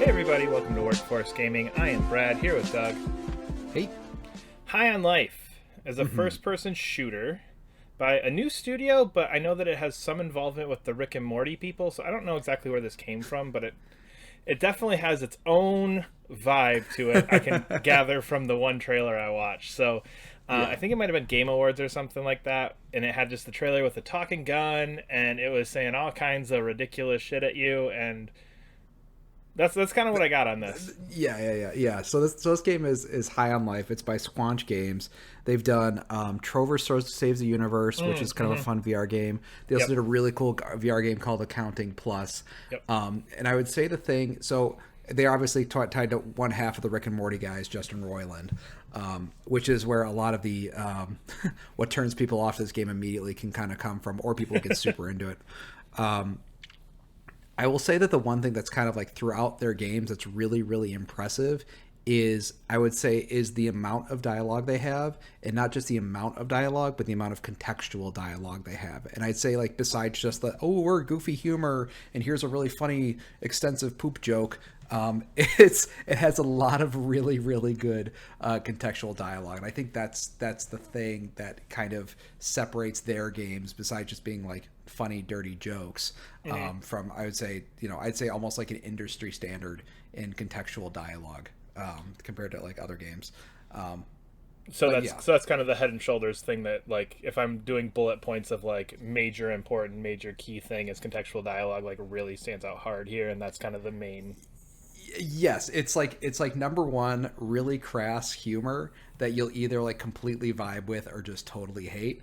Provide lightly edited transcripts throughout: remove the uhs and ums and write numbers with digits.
Hey everybody, welcome to Workforce Gaming. I am Brad, here with Doug. Hey. High on Life is a first-person shooter by a new studio, but I know that it has some involvement with the Rick and Morty people, so I don't know exactly where this came from, but it definitely has its own vibe to it, I can gather from the one trailer I watched. So I think it might have been Game Awards or something like that, and it had just the trailer with a talking gun, and it was saying all kinds of ridiculous shit at you, and that's kind of what I got on this. Yeah. So this game is High on Life. It's by Squanch Games. They've done Trover Saves the Universe, which is kind of a fun VR game. They also did a really cool VR game called Accounting Plus. And I would say so they're obviously tied to one half of the Rick and Morty guys, Justin Roiland, which is where a lot of the what turns people off this game immediately can kind of come from, or people get super into it. I will say that the one thing that's kind of like throughout their games that's really, really impressive is the amount of dialogue they have, and not just the amount of dialogue, but the amount of contextual dialogue they have. And I'd say, like, besides just we're goofy humor and here's a really funny extensive poop joke, it has a lot of really, really good contextual dialogue. And I think that's the thing that kind of separates their games, besides just being like funny, dirty jokes, from I'd say almost like an industry standard in contextual dialogue, compared to like other games. So that's kind of the head and shoulders thing, that like if I'm doing bullet points of like major important, major key thing is contextual dialogue, like really stands out hard here, and that's kind of the main. Yes, it's like number one, really crass humor that you'll either like completely vibe with or just totally hate.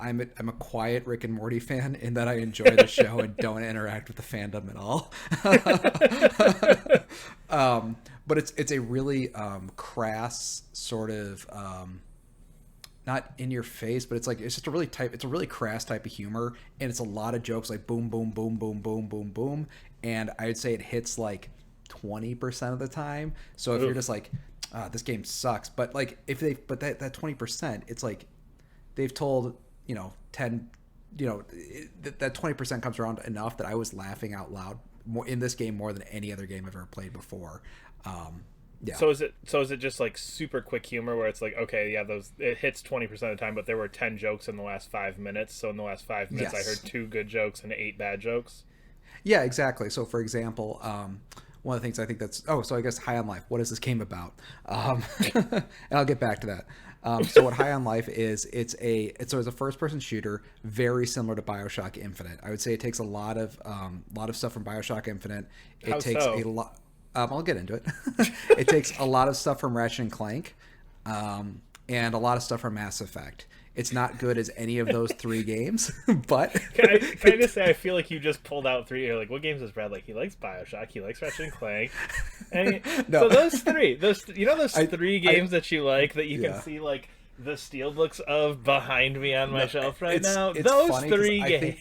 I'm a quiet Rick and Morty fan in that I enjoy the show and don't interact with the fandom at all. But it's a really crass sort of, not in your face, but it's just it's a really crass type of humor, and it's a lot of jokes like boom, boom, boom, boom, boom, boom, boom, and I'd say it hits like 20% of the time. So if you're just like, this game sucks, but like that 20%, it's like they've told 10, that 20% comes around enough that I was laughing out loud more in this game more than any other game I've ever played before. So is it just like super quick humor where it's like, okay, yeah, it hits 20% of the time, but there were 10 jokes in the last 5 minutes. So in the last 5 minutes, I heard 2 good jokes and 8 bad jokes. Yeah, exactly. So for example, one of the things I think so I guess High on Life, what is this game about? And I'll get back to that. So what High on Life is, it's a first-person shooter, very similar to BioShock Infinite. I would say it takes a lot of stuff from BioShock Infinite. It takes a lot. I'll get into it. It takes a lot of stuff from Ratchet and Clank, and a lot of stuff from Mass Effect. It's not good as any of those 3 games, but can I just say, I feel like you just pulled out 3. You're like, what games does Brad like? He likes BioShock, he likes Ratchet and Clank, and so those 3, those 3 games that you like, that you can see like the steelbooks of behind me on my shelf right now. It's those funny 3 games.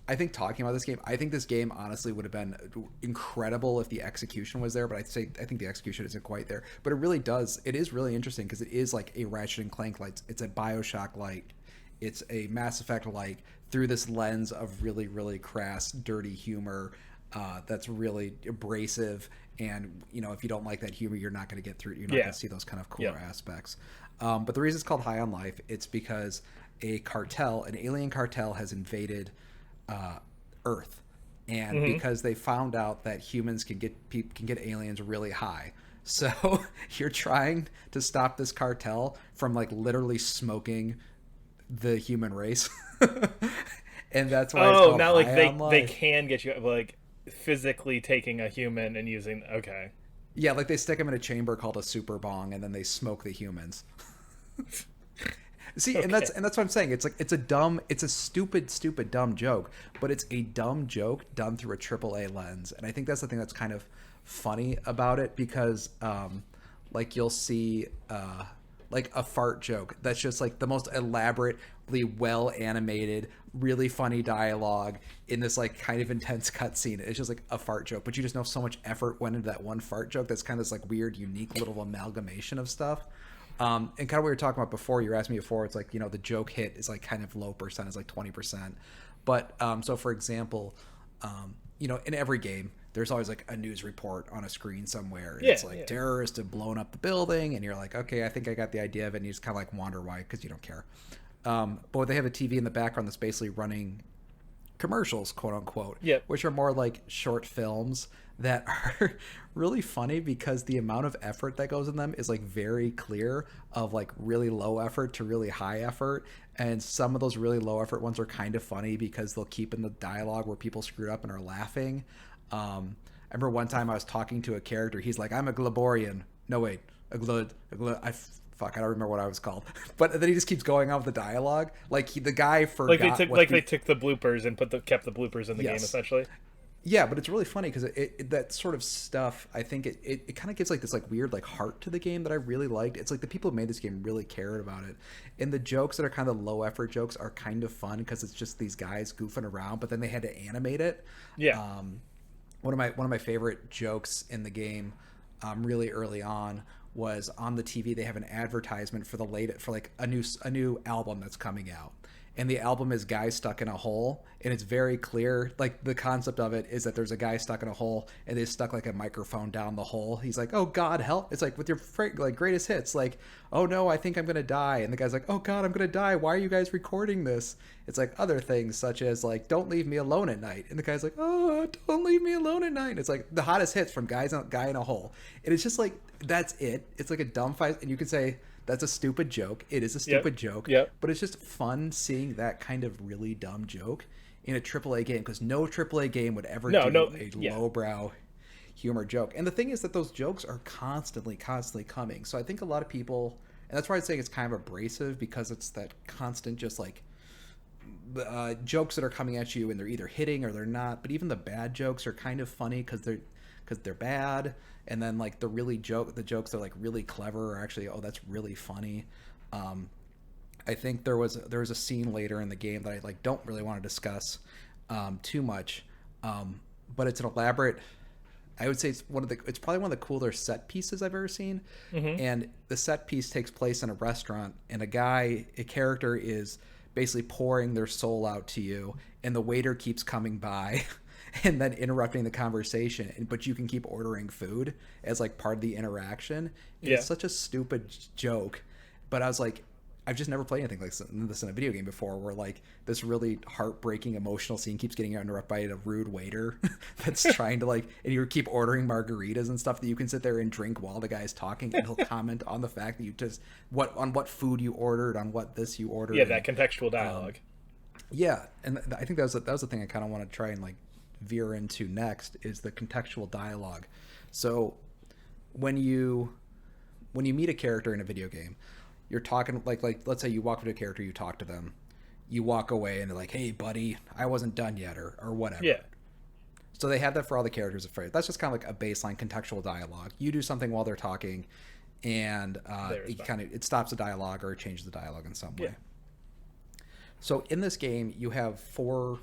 I think talking about this game, I think this game honestly would have been incredible if the execution was there, but I think the execution isn't quite there. But it is really interesting because it is like a Ratchet and Clank like, it's a BioShock like, it's a Mass Effect like, through this lens of really, really crass, dirty humor, that's really abrasive. And if you don't like that humor, you're not going to get through it. You're not going to see those kind of cooler aspects. But the reason it's called High on Life, it's because an alien cartel has invaded Earth, and because they found out that humans can get aliens really high. So you're trying to stop this cartel from like literally smoking the human race. And that's why it's called not like High on Life. they can get you like physically taking a human and using Yeah, like they stick them in a chamber called a super bong, and then they smoke the humans. See, and that's what I'm saying. It's like it's a stupid dumb joke, but it's a dumb joke done through a AAA lens, and I think that's the thing that's kind of funny about it, because like you'll see like a fart joke that's just like the most elaborately well animated, really funny dialogue in this like kind of intense cutscene. It's just like a fart joke, but you just know so much effort went into that one fart joke. That's kind of this like weird, unique little amalgamation of stuff. And kind of what we were talking about before, you asked me before, it's like, the joke hit is like kind of low percent, is like 20%. But so for example, in every game, there's always like a news report on a screen somewhere. And Yeah, it's like yeah. terrorists have blown up the building, and you're like, okay, I think I got the idea of it. And you just kind of like wonder why, because you don't care. But they have a TV in the background that's basically running commercials, quote unquote, Yep. which are more like short films that are really funny because the amount of effort that goes in them is like very clear, of like really low effort to really high effort. And some of those really low effort ones are kind of funny because they'll keep in the dialogue where people screwed up and are laughing. I remember one time I was talking to a character. He's like, I'm a Glaborian. No, wait. Fuck, I don't remember what I was called. But then he just keeps going on with the dialogue. Like, the guy forgot They took the bloopers and kept the bloopers in the game, Yes. essentially. Yeah, but it's really funny because that sort of stuff, I think it kind of gives like this like weird like heart to the game that I really liked. It's like the people who made this game really cared about it, and the jokes that are kind of low effort jokes are kind of fun because it's just these guys goofing around, but then they had to animate it. Yeah. One of my favorite jokes in the game, really early on, was on the TV. They have an advertisement for like a new album that's coming out, and the album is guys stuck in a hole, and it's very clear. Like, the concept of it is that there's a guy stuck in a hole, and they stuck like a microphone down the hole. He's like, "Oh God, help!" It's like with your like greatest hits, like, "Oh no, I think I'm gonna die," and the guy's like, "Oh God, I'm gonna die. Why are you guys recording this?" It's like other things such as like, "Don't leave me alone at night," and the guy's like, "Oh, don't leave me alone at night." It's like the hottest hits from guy in a hole, and it's just like that's it. It's like a dumb fight, and you could say that's a stupid joke. It is a stupid joke. Yep. But it's just fun seeing that kind of really dumb joke in a AAA game, because no AAA game would ever do a lowbrow humor joke. And the thing is that those jokes are constantly coming. So I think a lot of people, and that's why I'm saying it's kind of abrasive, because it's that constant just like jokes that are coming at you, and they're either hitting or they're not. But even the bad jokes are kind of funny because they're bad. And then like the jokes that are like really clever are actually, oh, that's really funny. I think there was a scene later in the game that I like don't really want to discuss too much, but it's an elaborate. I would say it's probably one of the cooler set pieces I've ever seen. Mm-hmm. And the set piece takes place in a restaurant, and a character is basically pouring their soul out to you, and the waiter keeps coming by and then interrupting the conversation, but you can keep ordering food as like part of the interaction. It's such a stupid joke, but I was like, I've just never played anything like this in a video game before, where like this really heartbreaking emotional scene keeps getting interrupted by a rude waiter that's trying to like, and you keep ordering margaritas and stuff that you can sit there and drink while the guy's talking, and he'll comment on the fact that you just what food you ordered, on what this you ordered. Yeah, that contextual dialogue. And I think that was the thing I kind of want to try and like veer into next, is the contextual dialogue. So when you meet a character in a video game, you're talking like let's say you walk up to a character, you talk to them, you walk away, and they're like, "Hey buddy, I wasn't done yet," or whatever. Yeah. So they have that for all the characters afraid. That's just kind of like a baseline contextual dialogue. You do something while they're talking, and it stops the dialogue or it changes the dialogue in some way. Yeah. So in this game, you have four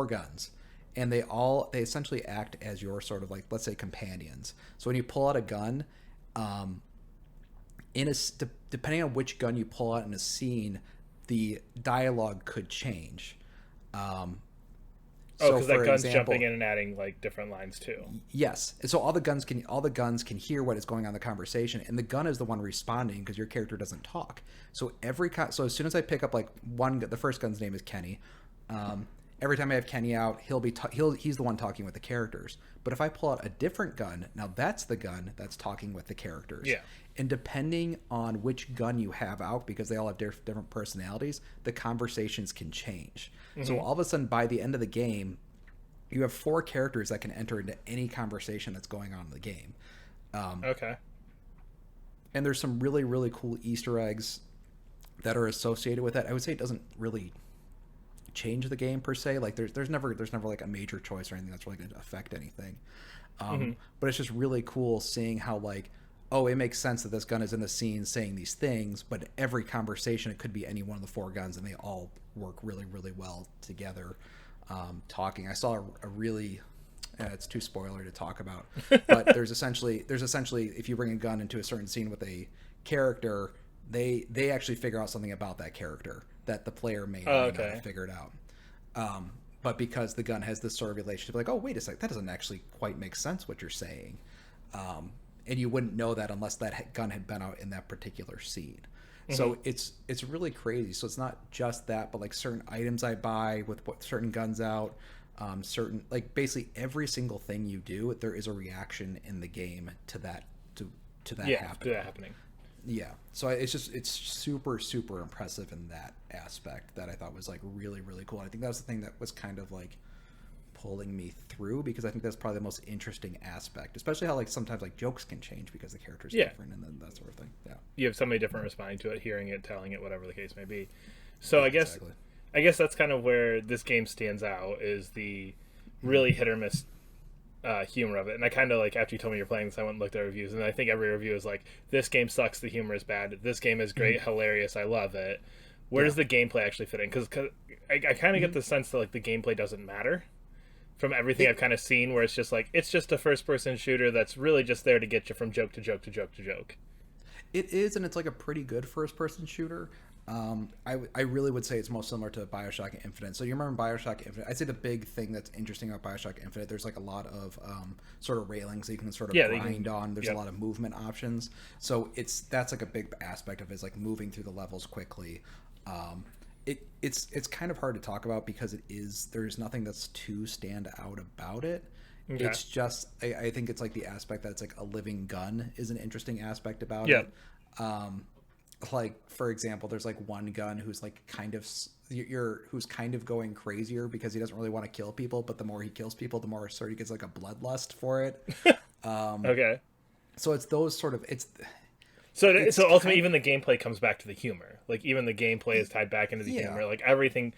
guns, and they essentially act as your sort of like, let's say, companions. So when you pull out a gun, depending on which gun you pull out in a scene, the dialogue could change. Because that gun's jumping in and adding like different lines too. Yes, and so all the guns can hear what is going on in the conversation, and the gun is the one responding because your character doesn't talk. So so as soon as I pick up like the first gun's name is Kenny. Every time I have Kenny out, he's the one talking with the characters. But if I pull out a different gun, now that's the gun that's talking with the characters. Yeah. And depending on which gun you have out, because they all have different personalities, the conversations can change. Mm-hmm. So all of a sudden, by the end of the game, you have 4 characters that can enter into any conversation that's going on in the game. Okay. And there's some really, really cool Easter eggs that are associated with that. I would say it doesn't really change the game per se. Like there's never like a major choice or anything that's really going to affect anything. But it's just really cool seeing how like, oh, it makes sense that this gun is in the scene saying these things, but every conversation, it could be any one of the 4 guns, and they all work really, really well together. Talking, I saw a really, it's too spoiler to talk about, but there's essentially if you bring a gun into a certain scene with a character, they actually figure out something about that character that the player may not have figured out. but because the gun has this sort of relationship, like, oh, wait a sec, that doesn't actually quite make sense what you're saying. And you wouldn't know that unless that gun had been out in that particular scene. So it's really crazy. So it's not just that, but like certain items I buy with certain guns out, certain, like basically every single thing you do, there is a reaction in the game to that happening. Yeah, so it's super super impressive in that aspect that I thought was like really really cool. I think that was the thing that was kind of like pulling me through, because I think that's probably the most interesting aspect, especially how like sometimes like jokes can change because the character's different and then that sort of thing. Yeah, you have somebody different responding to it, hearing it, telling it, whatever the case may be. So yeah, I guess that's kind of where this game stands out, is the really hit or miss humor of it. And I kind of like, after you told me you're playing this, I went and looked at reviews, and I think every review is like, this game sucks, the humor is bad, this game is great, hilarious, I love it. Where does the gameplay actually fit in? Because I kind of get the sense that like the gameplay doesn't matter from everything I've kind of seen, where it's just like, it's just a first person shooter that's really just there to get you from joke to joke to joke to joke. It is, and it's like a pretty good first person shooter. I really would say it's most similar to Bioshock Infinite. So you remember Bioshock Infinite? I'd say the big thing that's interesting about Bioshock Infinite, there's like a lot of sort of railings that you can sort of grind on. There's a lot of movement options. So that's like a big aspect of it, is like moving through the levels quickly. It's kind of hard to talk about because there's nothing that's too stand out about it. Okay. It's just I think it's like the aspect that it's like a living gun is an interesting aspect about it. Like for example, there's like one gun who's like who's kind of going crazier because he doesn't really want to kill people, but the more he kills people, the more sort of he gets like a bloodlust for it. Okay. So it's those sort of So ultimately, even the gameplay comes back to the humor. Like, even the gameplay is tied back into the humor. Like, everything...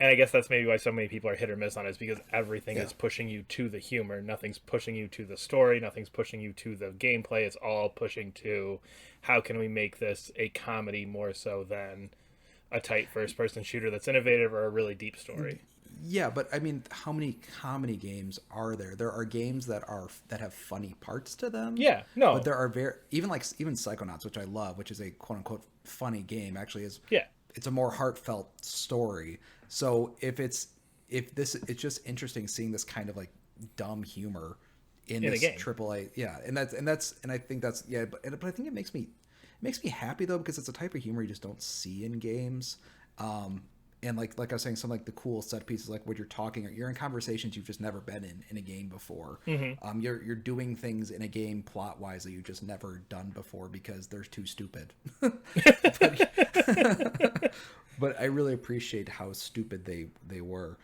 And I guess that's maybe why so many people are hit or miss on it, is because everything is pushing you to the humor. Nothing's pushing you to the story. Nothing's pushing you to the gameplay. It's all pushing to, how can we make this a comedy more so than a tight first-person shooter that's innovative or a really deep story. Yeah, but I mean, how many comedy games are there? There are games that have funny parts to them. Yeah, no. But there are even Psychonauts, which I love, which is a quote unquote funny game, actually it's a more heartfelt story. So it's just interesting seeing this kind of like dumb humor in this AAA. Yeah, and I think that's but I think it makes me happy though, because it's a type of humor you just don't see in games. And like I was saying, some like the cool set pieces, like when you're in conversations you've just never been in a game before. Mm-hmm. You're doing things in a game plot wise that you've just never done before because they're too stupid. But I really appreciate how stupid they were.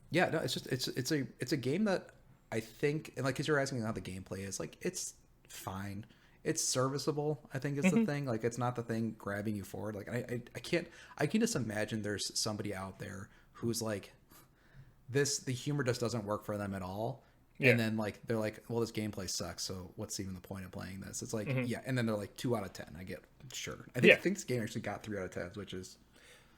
Yeah, no, it's a game that I think, and like, because you're asking how the gameplay is, like, it's fine. It's serviceable, I think, is the thing. Like, it's not the thing grabbing you forward. Like, I can just imagine there's somebody out there who's like, the humor just doesn't work for them at all. Yeah. And then like, they're like, well, this gameplay sucks, so what's even the point of playing this? It's like, and then they're like 2 out of 10. I get, sure. I think this game actually got 3 out of 10, which is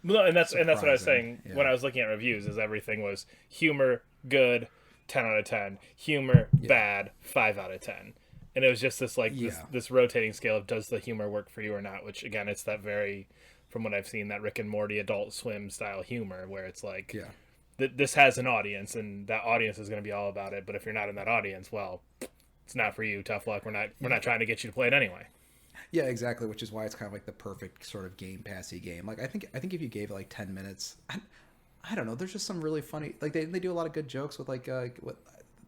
well, and that's what I was saying when I was looking at reviews, is everything was humor good, 10 out of 10, humor bad, 5 out of 10. And it was just this like this rotating scale of, does the humor work for you or not? Which again, it's that very, from what I've seen, that Rick and Morty Adult Swim style humor where it's like, this has an audience and that audience is going to be all about it. But if you're not in that audience, well, it's not for you. Tough luck. We're not trying to get you to play it anyway. Yeah, exactly. Which is why it's kind of like the perfect sort of Game Passy game. Like I think if you gave it like 10 minutes, I don't know. There's just some really funny, like they do a lot of good jokes with like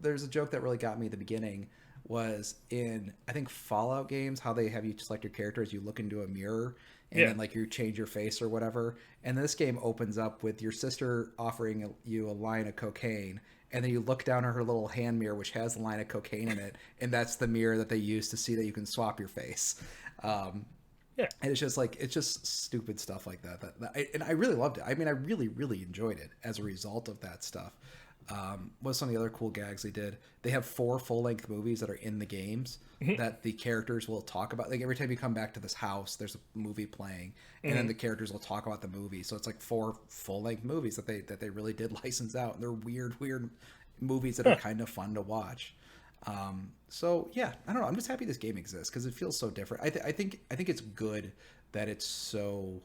there's a joke that really got me at the beginning. Was in, I think, Fallout games, how they have you select your character as you look into a mirror and then like you change your face or whatever. And this game opens up with your sister offering you a line of cocaine, and then you look down at her little hand mirror, which has a line of cocaine in it, and that's the mirror that they use to see that you can swap your face. And it's just stupid stuff like that. And I really loved it. I mean, I really, really enjoyed it as a result of that stuff. What's some of the other cool gags they did? They have 4 full-length movies that are in the games that the characters will talk about. Like every time you come back to this house, there's a movie playing, and then the characters will talk about the movie. So it's like 4 full-length movies that they really did license out. And they're weird movies that are kind of fun to watch. So yeah, I don't know. I'm just happy this game exists because it feels so different. I think it's good that it's so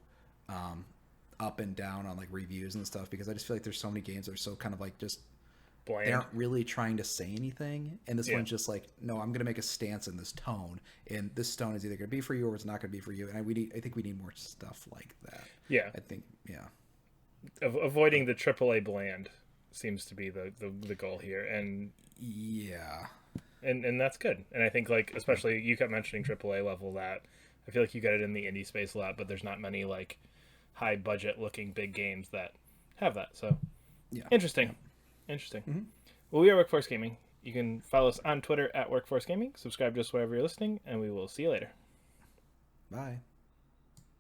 up and down on like reviews and stuff, because I just feel like there's so many games that are so kind of like just Bland. they aren't really trying to say anything, and this Yeah. one's just like, no, I'm gonna make a stance in this tone, and this tone is either gonna be for you or it's not gonna be for you, and I think we need more stuff like that. Yeah. I think Avoiding the AAA bland seems to be the goal here, and yeah. and that's good. And I think, like, especially you kept mentioning AAA level, that I feel like you get it in the indie space a lot, but there's not many like high budget looking big games that have that. So Yeah. interesting. Well, we are Workforce Gaming. You can follow us on Twitter at Workforce Gaming. Subscribe to us wherever you're listening, and we will see you later. Bye.